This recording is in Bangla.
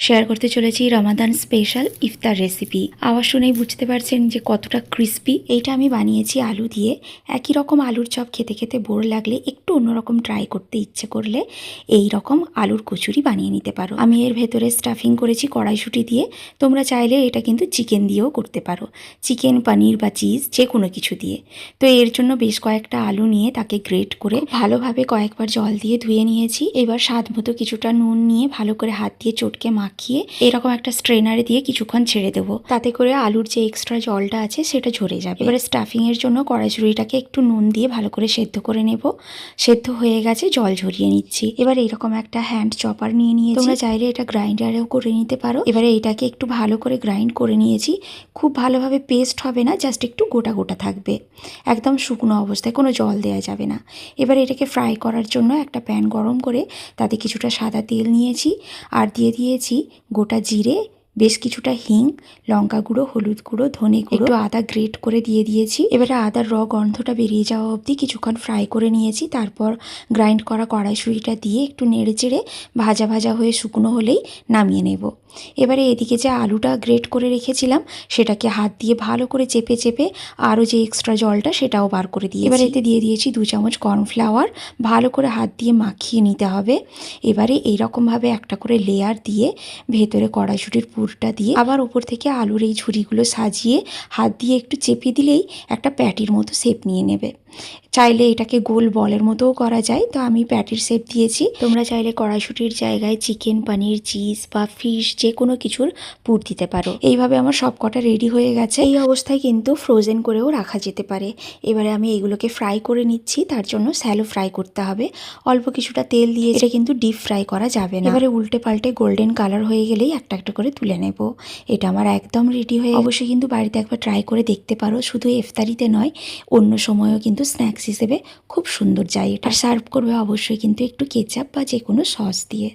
শেয়ার করতে চলেছি রমাদান স্পেশাল ইফতার রেসিপি। আওয়াজ শুনেই বুঝতে পারছেন যে কতটা ক্রিস্পি। এইটা আমি বানিয়েছি আলু দিয়ে। একই রকম আলুর চপ খেতে খেতে বোর লাগলে একটু অন্যরকম ট্রাই করতে ইচ্ছে করলে এই রকম আলুর কচুরি বানিয়ে নিতে পারো। আমি এর ভেতরে স্টাফিং করেছি কড়াইশুঁটি দিয়ে। তোমরা চাইলে এটা কিন্তু চিকেন দিয়েও করতে পারো, চিকেন, পনির বা চিজ যে কোনো কিছু দিয়ে। তো এর জন্য বেশ কয়েকটা আলু নিয়ে তাকে গ্রেট করে ভালোভাবে কয়েকবার জল দিয়ে ধুয়ে নিয়েছি। এবার স্বাদ মতো কিছুটা নুন নিয়ে ভালো করে হাত দিয়ে চটকে মাখিয়ে এরকম একটা স্ট্রেনারে দিয়ে কিছুক্ষণ ছেড়ে দেবো। তাতে করে আলুর যে এক্সট্রা জলটা আছে সেটা ঝরে যাবে। এবারে স্টাফিং এর জন্য কড়াইশুঁড়িটাকে একটু নুন দিয়ে ভালো করে সেদ্ধ করে নেব। সেদ্ধ হয়ে গেছে, জল ঝরিয়ে নিচ্ছি। এবার এরকম একটা হ্যান্ড চপার নিয়ে নিয়েছি। তোমরা চাইলে এটা গ্রাইন্ডারেও করে নিতে পারো। এবারে এটাকে একটু ভালো করে গ্রাইন্ড করে নিয়েছি। খুব ভালোভাবে পেস্ট হবে না, জাস্ট একটু গোটা গোটা থাকবে, একদম শুকনো অবস্থায়, কোনো জল দেওয়া যাবে না। এবার এটাকে ফ্রাই করার জন্য একটা প্যান গরম করে তাতে কিছুটা সাদা তেল নিয়েছি আর দিয়ে দিয়েছি গোটা জিরে, বেশ কিছুটা হিং, লঙ্কা গুঁড়ো, হলুদ গুঁড়ো, ধনে গুঁড়ো, একটু আদা গ্রেট করে দিয়ে দিয়েছি। এবারে আদার গন্ধটা বেরিয়ে যাওয়া অবধি কিছুক্ষণ ফ্রাই করে নিয়েছি। তারপর গ্রাইন্ড করা কড়াইশুঁড়িটা দিয়ে একটু নেড়ে চেড়ে ভাজা ভাজা হয়ে শুকনো হলেই নামিয়ে নেব। এবারে এদিকে যে আলুটা গ্রেট করে রেখেছিলাম সেটাকে হাত দিয়ে ভালো করে চেপে চেপে আরও যে এক্সট্রা জলটা সেটাও বার করে দিয়ে এবার এতে দিয়ে দিয়েছি 2 চামচ কর্নফ্লাওয়ার। ভালো করে হাত দিয়ে মাখিয়ে নিতে হবে। এবারে এইরকমভাবে একটা করে লেয়ার দিয়ে ভেতরে কড়াইশুঁটির পুরটা দিয়ে আবার উপর থেকে আলুর এই ঝুড়িগুলো সাজিয়ে হাত দিয়ে একটু চেপে দিলেই একটা প্যাটির মতো শেপ নিয়ে নেবে। চাইলে এটাকে গোল বলের মতোও করা যায়, তো আমি প্যাটির শেপ দিয়েছি। তোমরা চাইলে কড়াইশুঁটির জায়গায় চিকেন, পনির, চিজ বা ফিশ যে কোনো কিছুর পুর দিতে পারো। এইভাবে আমার সব কটা রেডি হয়ে গেছে। এই অবস্থায় কিন্তু ফ্রোজেন করেও রাখা যেতে পারে। এবারে আমি এইগুলোকে ফ্রাই করে নিচ্ছি। তার জন্য স্যালো ফ্রাই করতে হবে। অল্প কিছুটা তেল দিয়ে এটা কিন্তু ডিপ ফ্রাই করা যাবে না। এবারে উল্টে পাল্টে গোল্ডেন কালার হয়ে গেলেই একটা একটা করে তুলে নেব। এটা আমার একদম রেডি হয়ে অবশ্যই কিন্তু বাড়িতে একবার ট্রাই করে দেখতে পারো। শুধু ইফতারিতে নয়, অন্য সময়ও কিন্তু স্ন্যাক্স হিসেবে খুব সুন্দর যায় এটা। সার্ভ করবে অবশ্যই কিন্তু একটু কেচাপ বা যে কোনো সস দিয়ে।